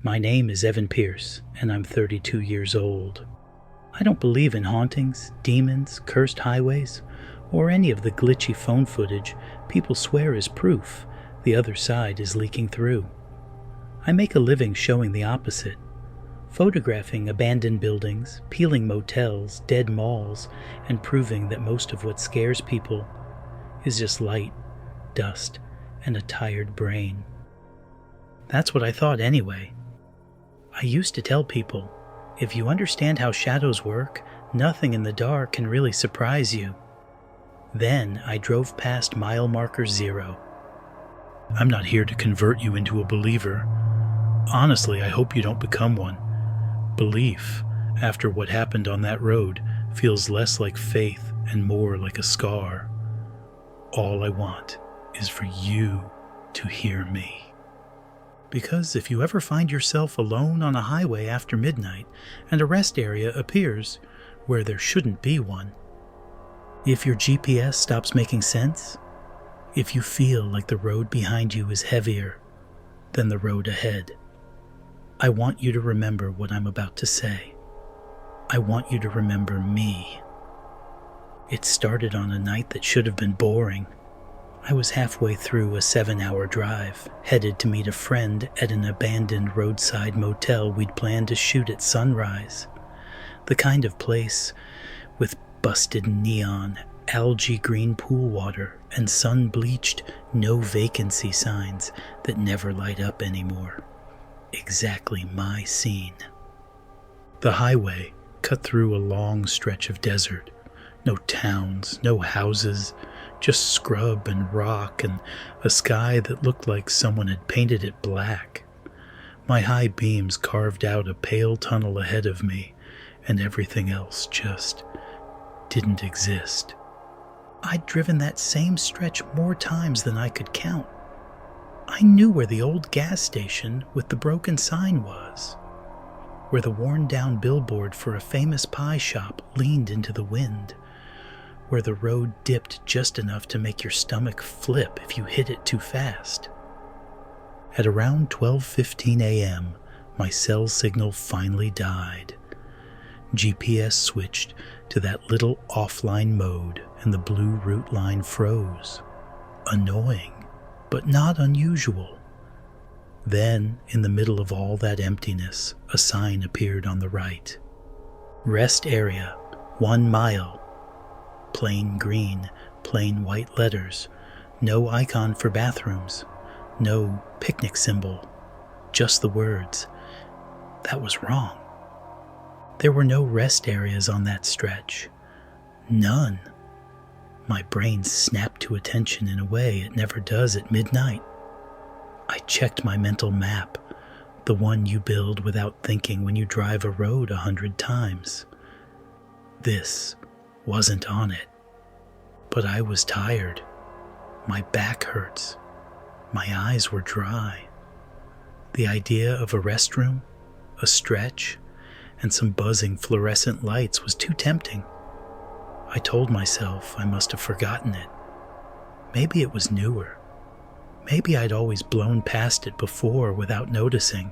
My name is Evan Pierce, and I'm 32 years old. I don't believe in hauntings, demons, cursed highways, or any of the glitchy phone footage people swear is proof the other side is leaking through. I make a living showing the opposite, photographing abandoned buildings, peeling motels, dead malls, and proving that most of what scares people is just light, dust, and a tired brain. That's what I thought anyway. I used to tell people, if you understand how shadows work, nothing in the dark can really surprise you. Then I drove past mile marker 0. I'm not here to convert you into a believer. Honestly, I hope you don't become one. Belief, after what happened on that road, feels less like faith and more like a scar. All I want is for you to hear me. Because if you ever find yourself alone on a highway after midnight and a rest area appears where there shouldn't be one, if your GPS stops making sense, if you feel like the road behind you is heavier than the road ahead, I want you to remember what I'm about to say. I want you to remember me. It started on a night that should have been boring. I was halfway through a 7-hour drive, headed to meet a friend at an abandoned roadside motel we'd planned to shoot at sunrise. The kind of place with busted neon, algae green pool water, and sun-bleached no vacancy signs that never light up anymore. Exactly my scene. The highway cut through a long stretch of desert. No towns, no houses, just scrub and rock and a sky that looked like someone had painted it black. My high beams carved out a pale tunnel ahead of me, and everything else just didn't exist. I'd driven that same stretch more times than I could count. I knew where the old gas station with the broken sign was, where the worn-down billboard for a famous pie shop leaned into the wind, where the road dipped just enough to make your stomach flip if you hit it too fast. At around 12:15 a.m., my cell signal finally died. GPS switched to that little offline mode and the blue route line froze. Annoying, but not unusual. Then, in the middle of all that emptiness, a sign appeared on the right. Rest area, 1 mile. Plain green, plain white letters, no icon for bathrooms, no picnic symbol, just the words. That was wrong. There were no rest areas on that stretch. None. My brain snapped to attention in a way it never does at midnight. I checked my mental map, the one you build without thinking when you drive a road 100 times. This wasn't on it. But I was tired. My back hurts. My eyes were dry. The idea of a restroom, a stretch, and some buzzing fluorescent lights was too tempting. I told myself I must have forgotten it. Maybe it was newer. Maybe I'd always blown past it before without noticing.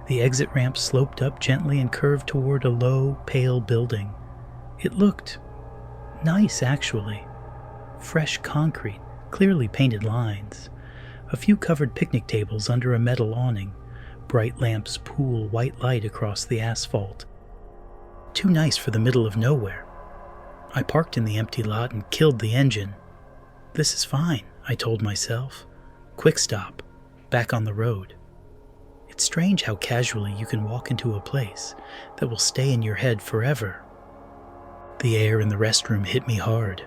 The exit ramp sloped up gently and curved toward a low, pale building. It looked nice, actually. Fresh concrete, clearly painted lines. A few covered picnic tables under a metal awning. Bright lamps pool white light across the asphalt. Too nice for the middle of nowhere. I parked in the empty lot and killed the engine. This is fine, I told myself. Quick stop, back on the road. It's strange how casually you can walk into a place that will stay in your head forever. The air in the restroom hit me hard.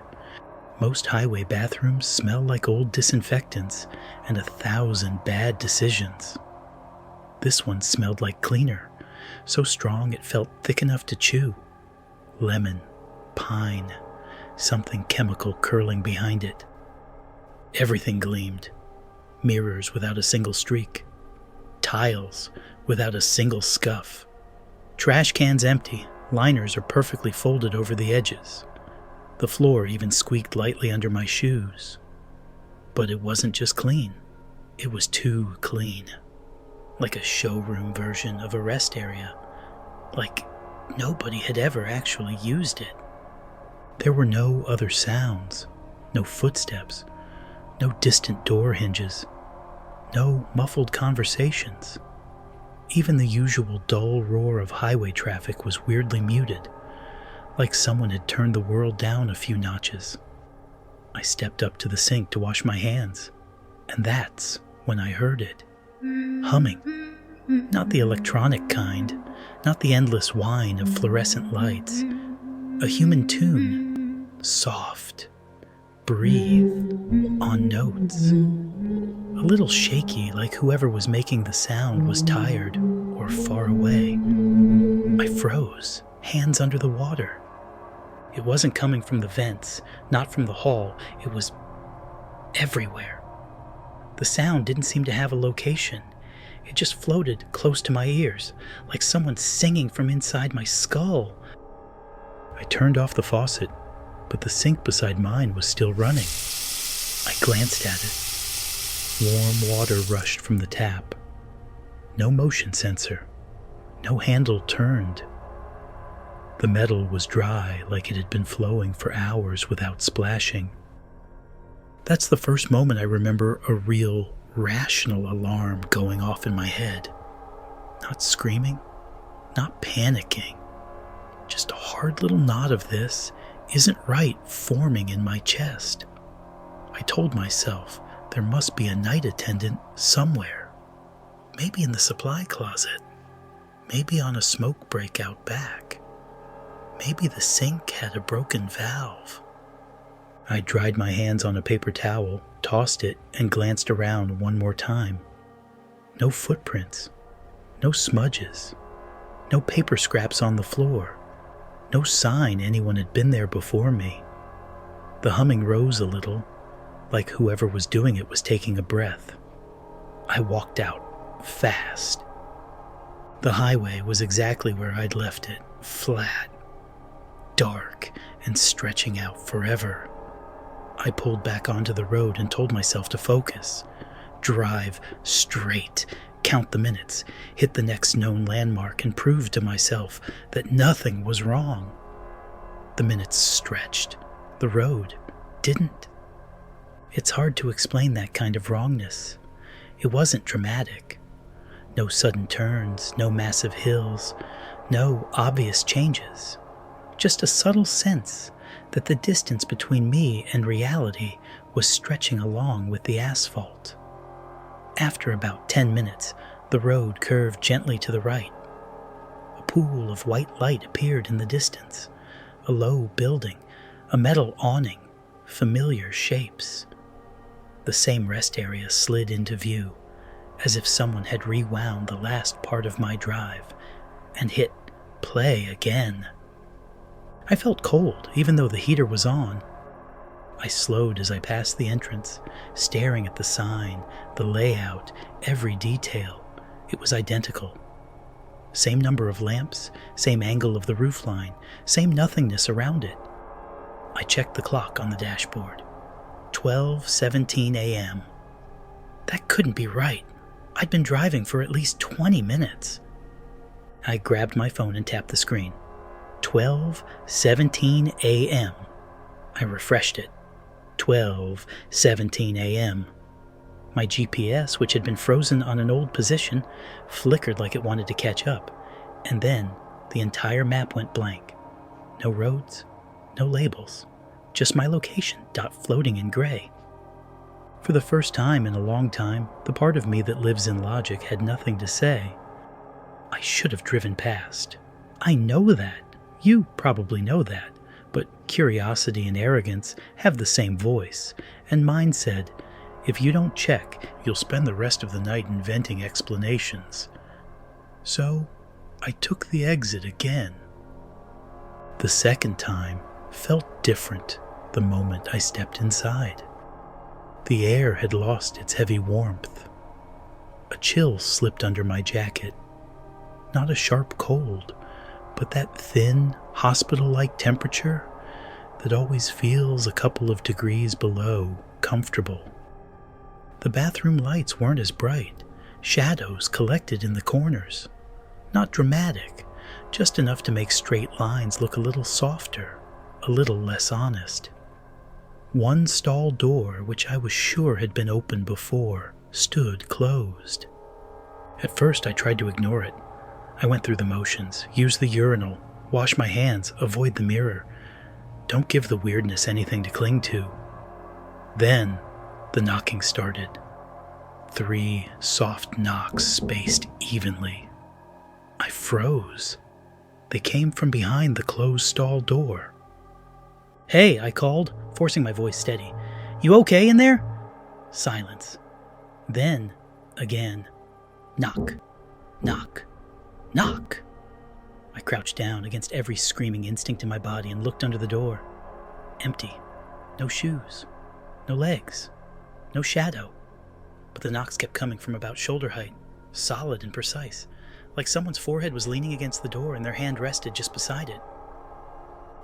Most highway bathrooms smell like old disinfectants and 1,000 bad decisions. This one smelled like cleaner, so strong it felt thick enough to chew. Lemon, pine, something chemical curling behind it. Everything gleamed. Mirrors without a single streak. Tiles without a single scuff. Trash cans empty. Liners are perfectly folded over the edges. The floor even squeaked lightly under my shoes. But it wasn't just clean. It was too clean. like a showroom version of a rest area, like nobody had ever actually used it. There were no other sounds, no footsteps, no distant door hinges, no muffled conversations. Even the usual dull roar of highway traffic was weirdly muted, like someone had turned the world down a few notches. I stepped up to the sink to wash my hands, and that's when I heard it. Humming. Not the electronic kind, not the endless whine of fluorescent lights. A human tune, soft, breathed, on notes. A little shaky, like whoever was making the sound was tired or far away. I froze, hands under the water. It wasn't coming from the vents, not from the hall. It was everywhere. The sound didn't seem to have a location. It just floated close to my ears, like someone singing from inside my skull. I turned off the faucet, but the sink beside mine was still running. I glanced at it. Warm water rushed from the tap. No motion sensor. No handle turned. The metal was dry, like it had been flowing for hours without splashing. That's the first moment I remember a real, rational alarm going off in my head. Not screaming, not panicking. Just a hard little knot of this isn't right forming in my chest. I told myself there must be a night attendant somewhere. Maybe in the supply closet. Maybe on a smoke break out back. Maybe the sink had a broken valve. I dried my hands on a paper towel, tossed it, and glanced around one more time. No footprints. No smudges. No paper scraps on the floor. No sign anyone had been there before me. The humming rose a little, like whoever was doing it was taking a breath. I walked out, fast. The highway was exactly where I'd left it, flat, dark, and stretching out forever. I pulled back onto the road and told myself to focus. Drive straight, count the minutes, hit the next known landmark, and prove to myself that nothing was wrong. The minutes stretched. The road didn't. It's hard to explain that kind of wrongness. It wasn't dramatic. No sudden turns, no massive hills, no obvious changes. Just a subtle sense that the distance between me and reality was stretching along with the asphalt. After about 10 minutes, the road curved gently to the right. A pool of white light appeared in the distance. A low building, a metal awning, familiar shapes. The same rest area slid into view, as if someone had rewound the last part of my drive and hit play again. I felt cold, even though the heater was on. I slowed as I passed the entrance, staring at the sign, the layout, every detail. It was identical. Same number of lamps, same angle of the roofline, same nothingness around it. I checked the clock on the dashboard. 12:17 a.m. That couldn't be right. I'd been driving for at least 20 minutes. I grabbed my phone and tapped the screen. 12:17 a.m. I refreshed it. 12:17 a.m. My GPS, which had been frozen on an old position, flickered like it wanted to catch up, and then the entire map went blank. No roads, no labels, just my location dot floating in gray. For the first time in a long time, the part of me that lives in logic had nothing to say. I should have driven past. I know that. You probably know that. But curiosity and arrogance have the same voice, and mine said, if you don't check, you'll spend the rest of the night inventing explanations. So, I took the exit again. The second time felt different the moment I stepped inside. The air had lost its heavy warmth. A chill slipped under my jacket. Not a sharp cold, but that thin, hospital-like temperature that always feels a couple of degrees below comfortable. The bathroom lights weren't as bright, shadows collected in the corners. Not dramatic, just enough to make straight lines look a little softer, a little less honest. One stall door, which I was sure had been open before, stood closed. At first I tried to ignore it. I went through the motions, used the urinal, washed my hands, avoid the mirror. Don't give the weirdness anything to cling to. Then the knocking started. 3 soft knocks spaced evenly. I froze. They came from behind the closed stall door. "Hey," I called, forcing my voice steady. "You okay in there?" Silence. Then, again. Knock. Knock. Knock. I crouched down against every screaming instinct in my body and looked under the door. Empty. No shoes. No legs. No shadow. But the knocks kept coming from about shoulder height, solid and precise, like someone's forehead was leaning against the door and their hand rested just beside it.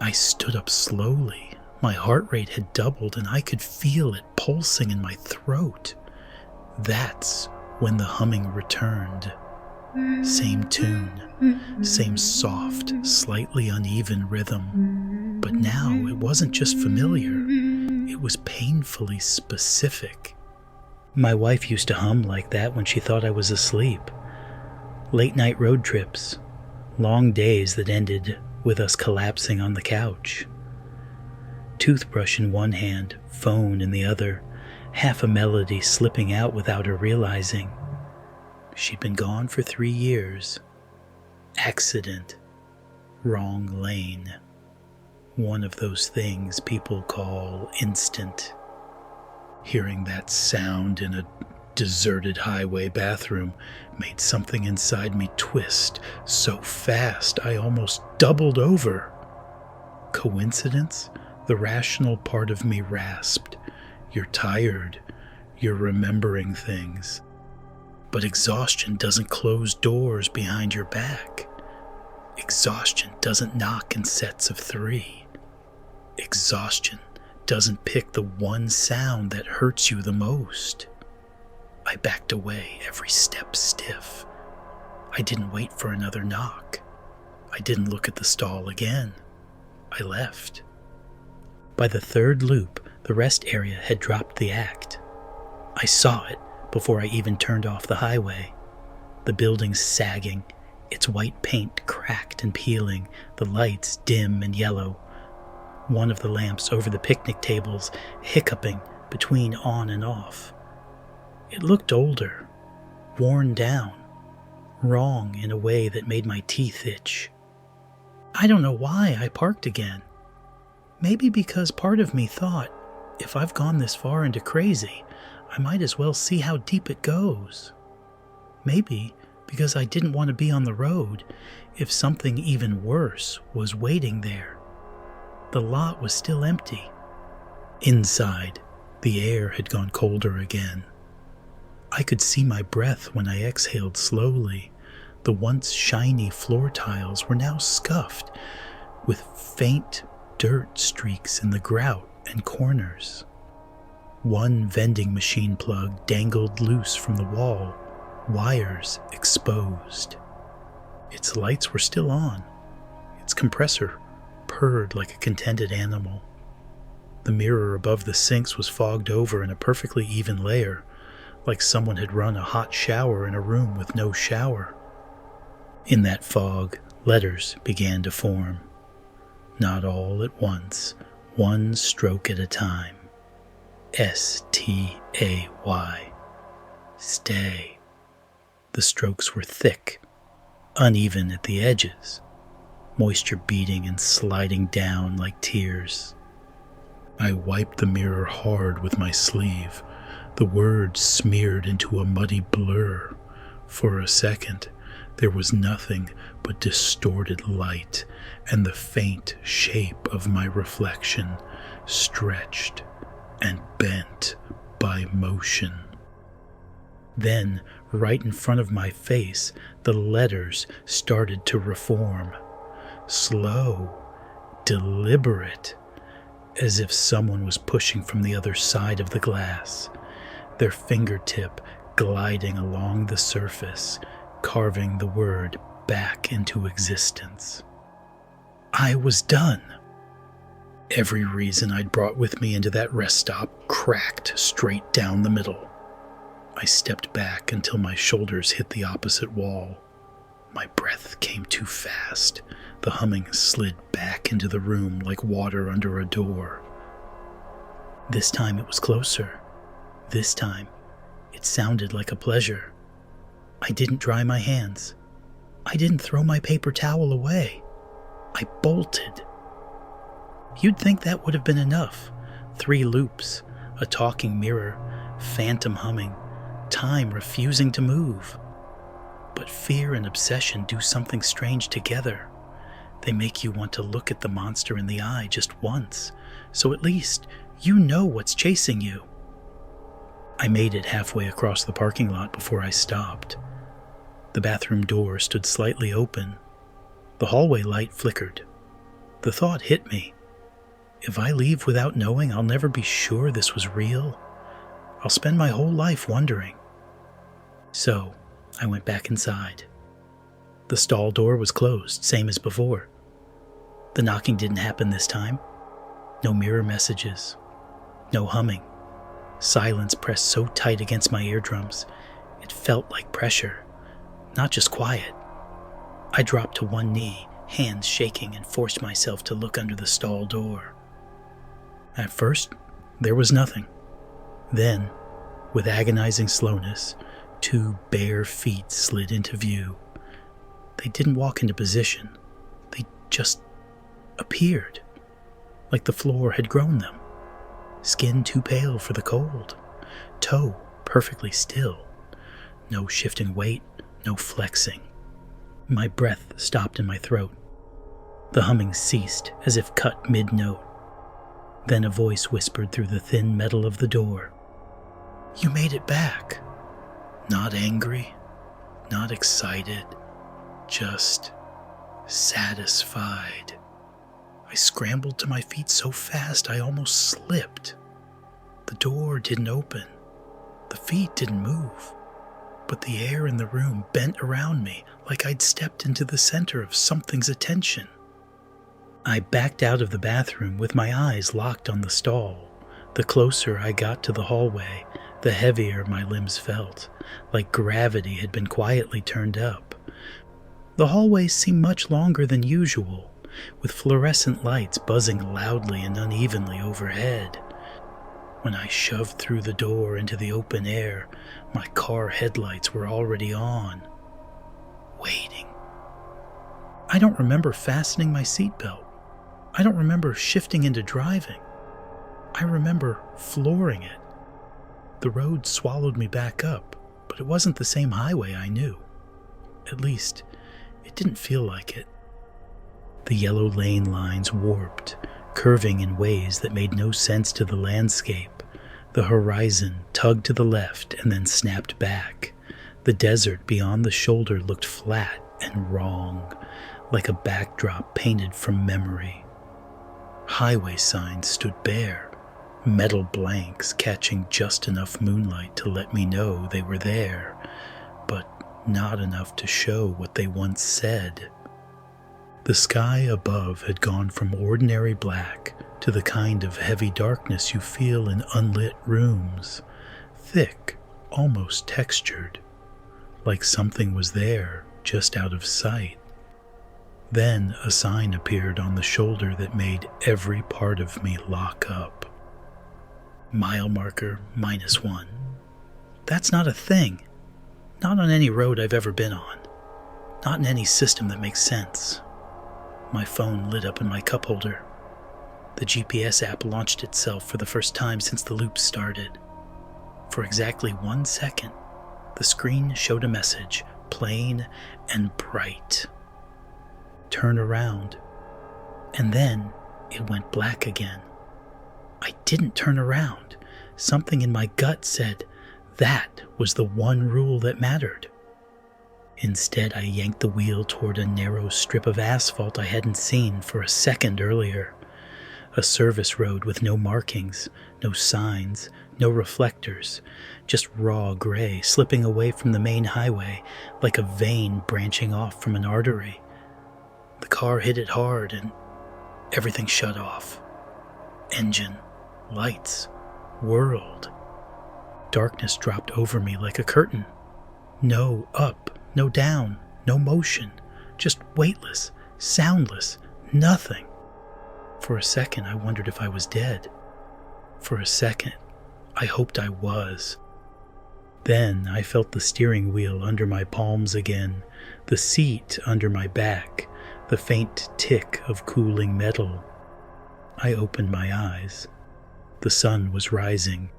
I stood up slowly. My heart rate had doubled and I could feel it pulsing in my throat. That's when the humming returned. Same tune, same soft, slightly uneven rhythm. But now it wasn't just familiar, it was painfully specific. My wife used to hum like that when she thought I was asleep. Late-night road trips, long days that ended with us collapsing on the couch. Toothbrush in one hand, phone in the other, half a melody slipping out without her realizing. She'd been gone for 3 years. Accident. Wrong lane. One of those things people call instant. Hearing that sound in a deserted highway bathroom made something inside me twist so fast I almost doubled over. Coincidence? The rational part of me rasped. You're tired. You're remembering things. But exhaustion doesn't close doors behind your back. Exhaustion doesn't knock in sets of 3. Exhaustion doesn't pick the one sound that hurts you the most. I backed away, every step stiff. I didn't wait for another knock. I didn't look at the stall again. I left. By the 3rd loop, the rest area had dropped the act. I saw it before I even turned off the highway. The building sagging, its white paint cracked and peeling, the lights dim and yellow. One of the lamps over the picnic tables hiccuping between on and off. It looked older, worn down, wrong in a way that made my teeth itch. I don't know why I parked again. Maybe because part of me thought, if I've gone this far into crazy, I might as well see how deep it goes. Maybe because I didn't want to be on the road if something even worse was waiting there. The lot was still empty. Inside, the air had gone colder again. I could see my breath when I exhaled slowly. The once shiny floor tiles were now scuffed, with faint dirt streaks in the grout and corners. One vending machine plug dangled loose from the wall, wires exposed. Its lights were still on. Its compressor purred like a contented animal. The mirror above the sinks was fogged over in a perfectly even layer, like someone had run a hot shower in a room with no shower. In that fog, letters began to form. Not all at once, one stroke at a time. S-T-A-Y. Stay. The strokes were thick, uneven at the edges, moisture beating and sliding down like tears. I wiped the mirror hard with my sleeve. The words smeared into a muddy blur. For a second, there was nothing but distorted light and the faint shape of my reflection, stretched and bent by motion. Then, right in front of my face, the letters started to reform. Slow, deliberate, as if someone was pushing from the other side of the glass. Their fingertip gliding along the surface, carving the word back into existence. I was done. Every reason I'd brought with me into that rest stop cracked straight down the middle. I stepped back until my shoulders hit the opposite wall. My breath came too fast. The humming slid back into the room like water under a door. This time it was closer. This time it sounded like a pleasure. I didn't dry my hands. I didn't throw my paper towel away. I bolted. You'd think that would have been enough. 3 loops, a talking mirror, phantom humming, time refusing to move. But fear and obsession do something strange together. They make you want to look at the monster in the eye just once, so at least you know what's chasing you. I made it halfway across the parking lot before I stopped. The bathroom door stood slightly open. The hallway light flickered. The thought hit me. If I leave without knowing, I'll never be sure this was real. I'll spend my whole life wondering. So, I went back inside. The stall door was closed, same as before. The knocking didn't happen this time. No mirror messages. No humming. Silence pressed so tight against my eardrums, it felt like pressure, not just quiet. I dropped to one knee, hands shaking, and forced myself to look under the stall door. At first, there was nothing. Then, with agonizing slowness, 2 bare feet slid into view. They didn't walk into position. They just appeared, like the floor had grown them. Skin too pale for the cold. Toe perfectly still. No shifting weight, no flexing. My breath stopped in my throat. The humming ceased as if cut mid-note. Then a voice whispered through the thin metal of the door. "You made it back." Not angry, not excited, just satisfied. I scrambled to my feet so fast I almost slipped. The door didn't open. The feet didn't move. But the air in the room bent around me like I'd stepped into the center of something's attention. I backed out of the bathroom with my eyes locked on the stall. The closer I got to the hallway, the heavier my limbs felt, like gravity had been quietly turned up. The hallways seemed much longer than usual, with fluorescent lights buzzing loudly and unevenly overhead. When I shoved through the door into the open air, my car headlights were already on, waiting. I don't remember fastening my seatbelt. I don't remember shifting into driving. I remember flooring it. The road swallowed me back up, but it wasn't the same highway I knew. At least, it didn't feel like it. The yellow lane lines warped, curving in ways that made no sense to the landscape. The horizon tugged to the left and then snapped back. The desert beyond the shoulder looked flat and wrong, like a backdrop painted from memory. Highway signs stood bare, metal blanks catching just enough moonlight to let me know they were there, but not enough to show what they once said. The sky above had gone from ordinary black to the kind of heavy darkness you feel in unlit rooms, thick, almost textured, like something was there just out of sight. Then a sign appeared on the shoulder that made every part of me lock up. Mile marker -1. That's not a thing. Not on any road I've ever been on. Not in any system that makes sense. My phone lit up in my cup holder. The GPS app launched itself for the first time since the loop started. For exactly 1 second, the screen showed a message, plain and bright. Turn around. And then it went black again. I didn't turn around. Something in my gut said that was the one rule that mattered. Instead, I yanked the wheel toward a narrow strip of asphalt I hadn't seen for a second earlier. A service road with no markings, no signs, no reflectors, just raw gray slipping away from the main highway like a vein branching off from an artery. The car hit it hard and everything shut off. Engine, lights, world. Darkness dropped over me like a curtain. No up, no down, no motion, just weightless, soundless, nothing. For a second, I wondered if I was dead. For a second, I hoped I was. Then I felt the steering wheel under my palms again, the seat under my back, the faint tick of cooling metal. I opened my eyes. The sun was rising.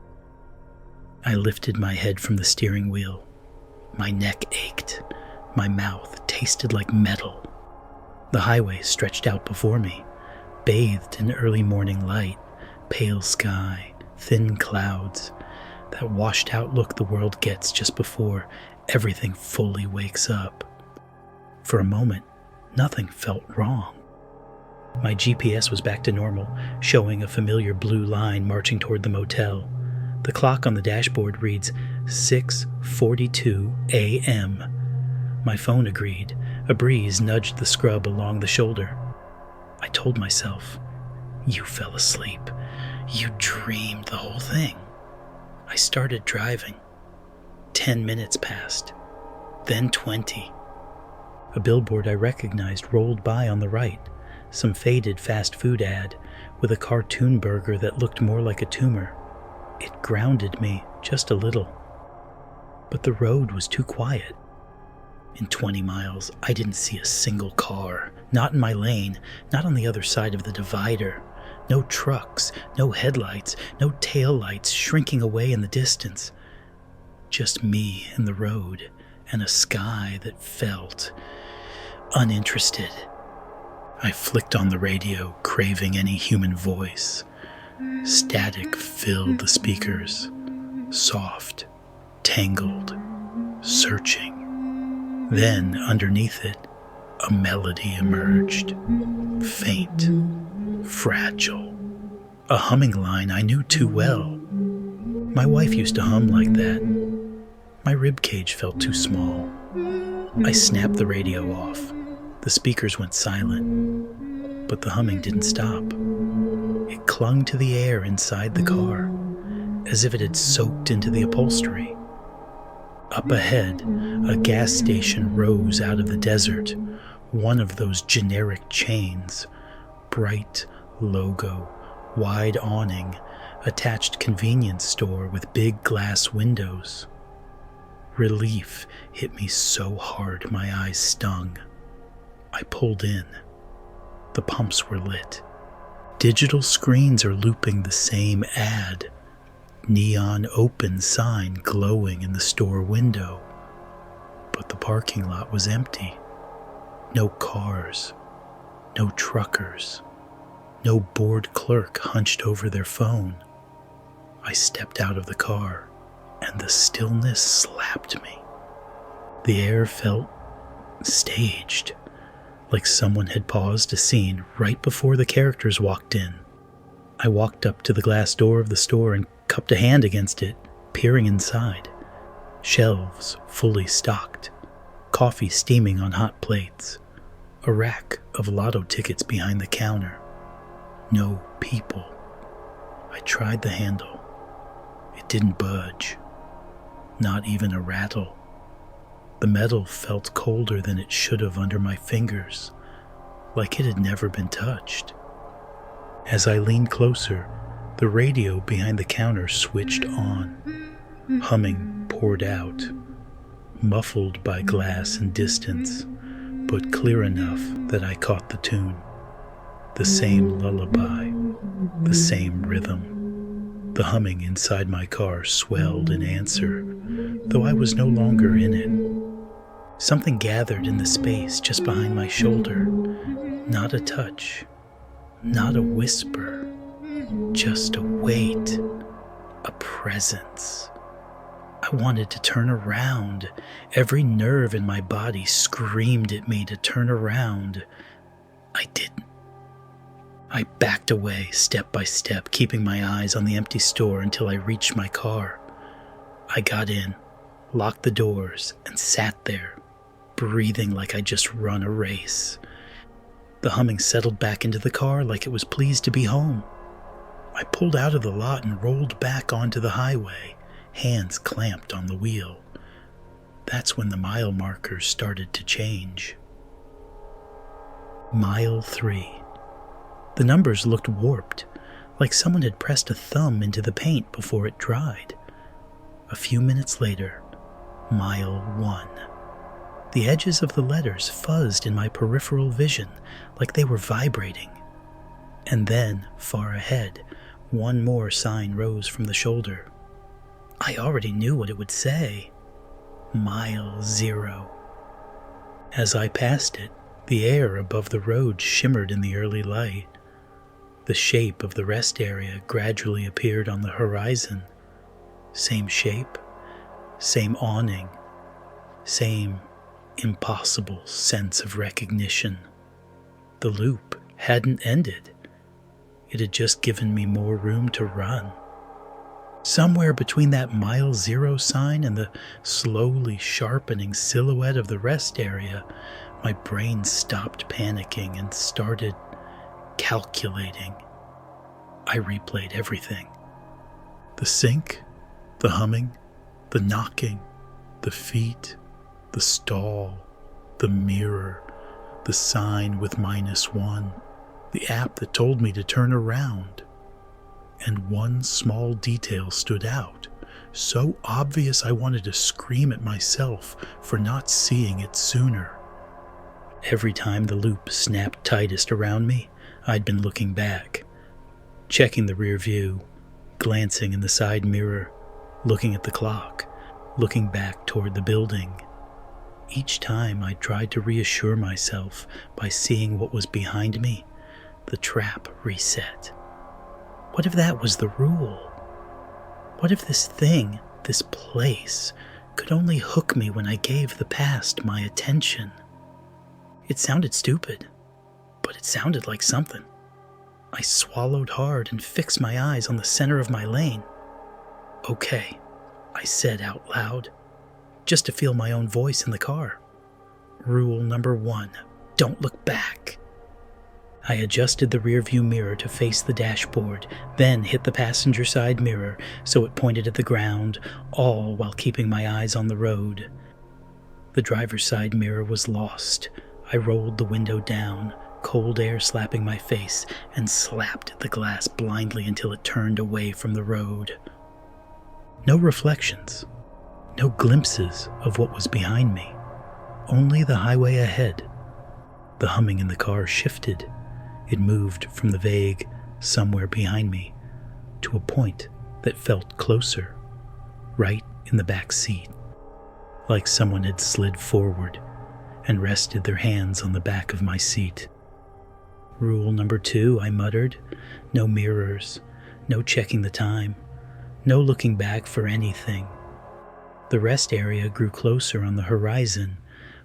I lifted my head from the steering wheel. My neck ached. My mouth tasted like metal. The highway stretched out before me, bathed in early morning light, pale sky, thin clouds, that washed out look the world gets just before everything fully wakes up. For a moment, nothing felt wrong. My GPS was back to normal, showing a familiar blue line marching toward the motel. The clock on the dashboard reads 6:42 a.m. My phone agreed. A breeze nudged the scrub along the shoulder. I told myself, "You fell asleep. You dreamed the whole thing." I started driving. 10 minutes passed, then 20. A billboard I recognized rolled by on the right, some faded fast food ad with a cartoon burger that looked more like a tumor. It grounded me just a little. But the road was too quiet. In 20 miles, I didn't see a single car, not in my lane, not on the other side of the divider. No trucks, no headlights, no taillights shrinking away in the distance. Just me and the road, and a sky that felt uninterested. I flicked on the radio, craving any human voice. Static filled the speakers, soft, tangled, searching. Then, underneath it, a melody emerged, faint, fragile, a humming line I knew too well. My wife used to hum like that. My ribcage felt too small. I snapped the radio off. The speakers went silent, but the humming didn't stop. It clung to the air inside the car, as if it had soaked into the upholstery. Up ahead, a gas station rose out of the desert, one of those generic chains. Bright logo, wide awning, attached convenience store with big glass windows. Relief hit me so hard my eyes stung. I pulled in. The pumps were lit. Digital screens are looping the same ad. Neon open sign glowing in the store window. But the parking lot was empty. No cars. No truckers. No bored clerk hunched over their phone. I stepped out of the car, and the stillness slapped me. The air felt staged, like someone had paused a scene right before the characters walked in. I walked up to the glass door of the store and cupped a hand against it, peering inside. Shelves fully stocked, coffee steaming on hot plates, a rack of lotto tickets behind the counter. No people. I tried the handle. It didn't budge. Not even a rattle. The metal felt colder than it should have under my fingers, like it had never been touched. As I leaned closer, the radio behind the counter switched on. Humming poured out, muffled by glass and distance, but clear enough that I caught the tune. The same lullaby, the same rhythm. The humming inside my car swelled in answer, though I was no longer in it. Something gathered in the space just behind my shoulder. Not a touch, not a whisper, just a weight, a presence. I wanted to turn around. Every nerve in my body screamed at me to turn around. I didn't. I backed away step by step, keeping my eyes on the empty store until I reached my car. I got in, locked the doors, and sat there, breathing like I'd just run a race. The humming settled back into the car like it was pleased to be home. I pulled out of the lot and rolled back onto the highway, hands clamped on the wheel. That's when the mile markers started to change. Mile 3. The numbers looked warped, like someone had pressed a thumb into the paint before it dried. A few minutes later, Mile 1. The edges of the letters fuzzed in my peripheral vision like they were vibrating. And then, far ahead, one more sign rose from the shoulder. I already knew what it would say. Mile 0. As I passed it, the air above the road shimmered in the early light. The shape of the rest area gradually appeared on the horizon. Same shape, same awning, same impossible sense of recognition. The loop hadn't ended. It had just given me more room to run. Somewhere between that Mile 0 sign and the slowly sharpening silhouette of the rest area, my brain stopped panicking and started calculating. I replayed everything. The sink, the humming, the knocking, the feet, the stall, the mirror, the sign with -1, the app that told me to turn around. And one small detail stood out, so obvious I wanted to scream at myself for not seeing it sooner. Every time the loop snapped tightest around me, I'd been looking back, checking the rear view, glancing in the side mirror, looking at the clock, looking back toward the building. Each time I tried to reassure myself by seeing what was behind me, the trap reset. What if that was the rule? What if this thing, this place, could only hook me when I gave the past my attention? It sounded stupid, but it sounded like something. I swallowed hard and fixed my eyes on the center of my lane. "Okay," I said out loud, just to feel my own voice in the car. Rule number 1, don't look back. I adjusted the rearview mirror to face the dashboard, then hit the passenger side mirror so it pointed at the ground, all while keeping my eyes on the road. The driver's side mirror was lost. I rolled the window down, cold air slapping my face, and slapped at the glass blindly until it turned away from the road. No reflections, no glimpses of what was behind me, only the highway ahead. The humming in the car shifted. It moved from the vague somewhere behind me to a point that felt closer, right in the back seat, like someone had slid forward and rested their hands on the back of my seat. Rule number 2, I muttered. No mirrors, no checking the time, no looking back for anything. The rest area grew closer on the horizon,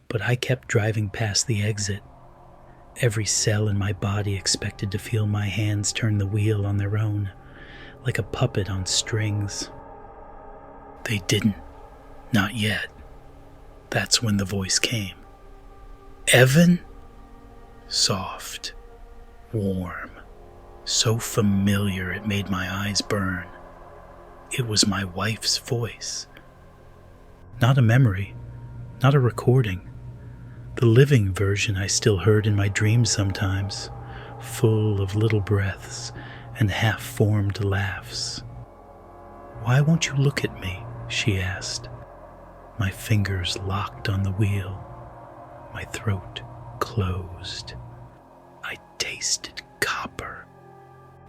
but I kept driving past the exit. Every cell in my body expected to feel my hands turn the wheel on their own, like a puppet on strings. They didn't. Not yet. That's when the voice came. "Evan?" Soft, warm, so familiar it made my eyes burn. It was my wife's voice. Not a memory, not a recording. The living version I still heard in my dreams sometimes, full of little breaths and half-formed laughs. "Why won't you look at me?" she asked. My fingers locked on the wheel. My throat closed. I tasted copper.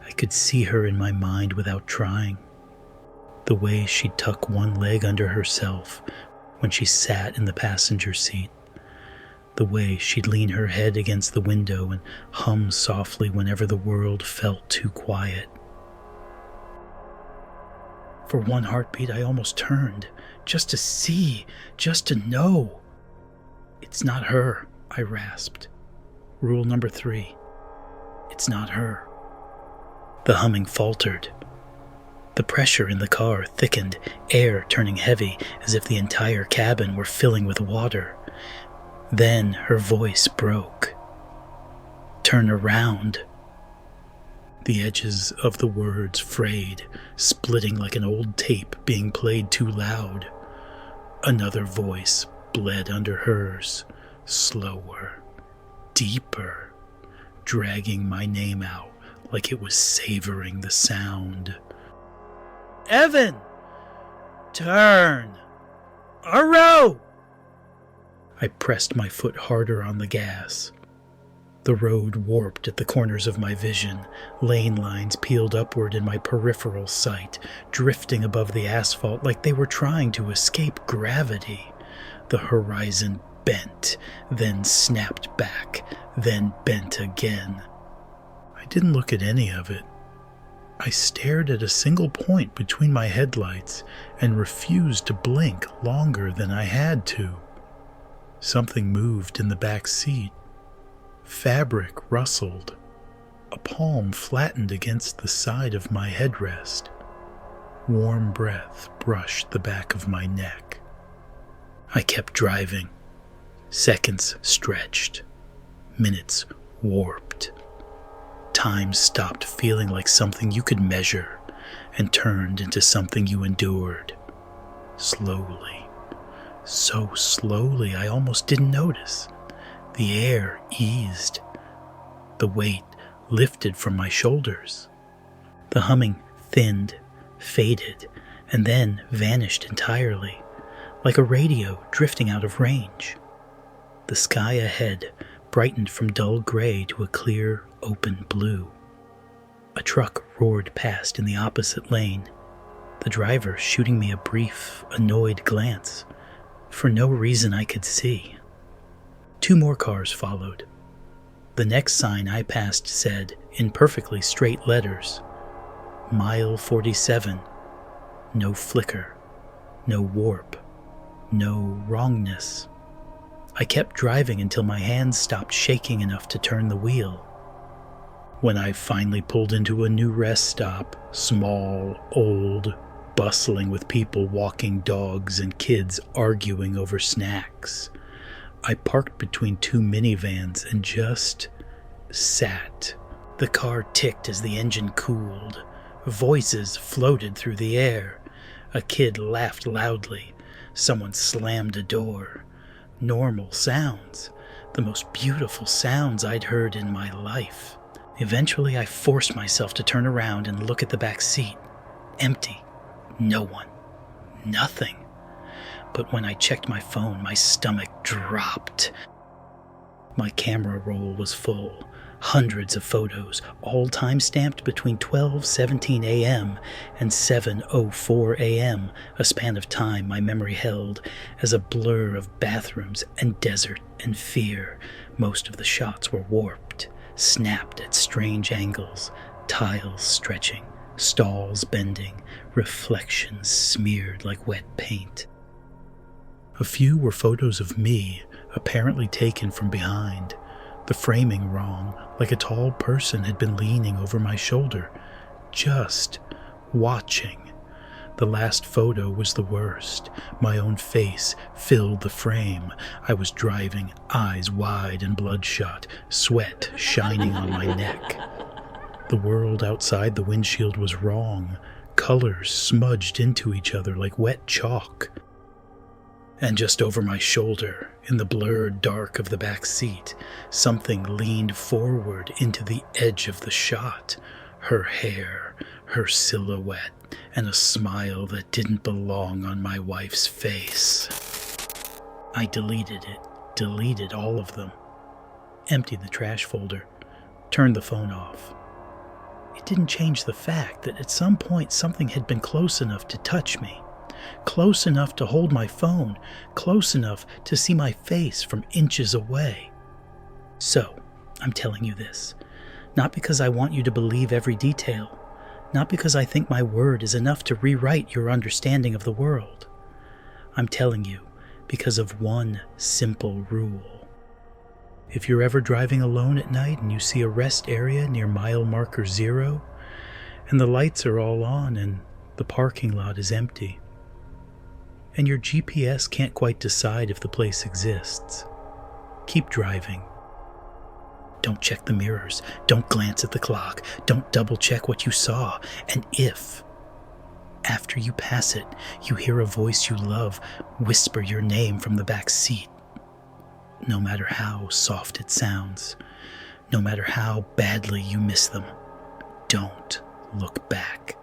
I could see her in my mind without trying. The way she'd tuck one leg under herself when she sat in the passenger seat. The way she'd lean her head against the window and hum softly whenever the world felt too quiet. For one heartbeat, I almost turned, just to see, just to know. "It's not her," I rasped. Rule number 3. It's not her. The humming faltered. The pressure in the car thickened, air turning heavy as if the entire cabin were filling with water. Then her voice broke. Turn around. The edges of the words frayed, splitting like an old tape being played too loud. Another voice bled under hers, slower, deeper, dragging my name out like it was savoring the sound. Evan! Turn! Around! I pressed my foot harder on the gas. The road warped at the corners of my vision, lane lines peeled upward in my peripheral sight, drifting above the asphalt like they were trying to escape gravity. The horizon bent, then snapped back, then bent again. I didn't look at any of it. I stared at a single point between my headlights and refused to blink longer than I had to. Something moved in the back seat. Fabric rustled. A palm flattened against the side of my headrest. Warm breath brushed the back of my neck. I kept driving. Seconds stretched. Minutes warped. Time stopped feeling like something you could measure and turned into something you endured. Slowly. So slowly I almost didn't notice. The air eased. The weight lifted from my shoulders. The humming thinned, faded, and then vanished entirely, like a radio drifting out of range. The sky ahead brightened from dull gray to a clear, open blue. A truck roared past in the opposite lane, the driver shooting me a brief, annoyed glance, for no reason I could see. 2 more cars followed. The next sign I passed said, in perfectly straight letters, Mile 47. No flicker, no warp, no wrongness. I kept driving until my hands stopped shaking enough to turn the wheel. When I finally pulled into a new rest stop, small, old, bustling with people walking dogs and kids arguing over snacks, I parked between 2 minivans and just sat. The car ticked as the engine cooled. Voices floated through the air. A kid laughed loudly. Someone slammed a door. Normal sounds. The most beautiful sounds I'd heard in my life. Eventually, I forced myself to turn around and look at the back seat. Empty. No one. Nothing. But when I checked my phone, my stomach dropped. My camera roll was full. Hundreds of photos, all time-stamped between 12:17 a.m. and 7:04 a.m., a span of time my memory held as a blur of bathrooms and desert and fear. Most of the shots were warped, snapped at strange angles, tiles stretching, stalls bending, reflections smeared like wet paint. A few were photos of me, apparently taken from behind, the framing wrong, like a tall person had been leaning over my shoulder, just watching. The last photo was the worst. My own face filled the frame. I was driving, eyes wide and bloodshot, sweat shining on my neck. The world outside the windshield was wrong, colors smudged into each other like wet chalk. And just over my shoulder, in the blurred dark of the back seat, something leaned forward into the edge of the shot. Her hair, her silhouette, and a smile that didn't belong on my wife's face. I deleted it, deleted all of them, emptied the trash folder, turned the phone off. It didn't change the fact that at some point something had been close enough to touch me. Close enough to hold my phone, close enough to see my face from inches away. So, I'm telling you this, not because I want you to believe every detail, not because I think my word is enough to rewrite your understanding of the world. I'm telling you because of one simple rule. If you're ever driving alone at night and you see a rest area near mile marker 0, and the lights are all on and the parking lot is empty, and your GPS can't quite decide if the place exists, keep driving. Don't check the mirrors. Don't glance at the clock. Don't double check what you saw. And if, after you pass it, you hear a voice you love whisper your name from the back seat, no matter how soft it sounds, no matter how badly you miss them, don't look back.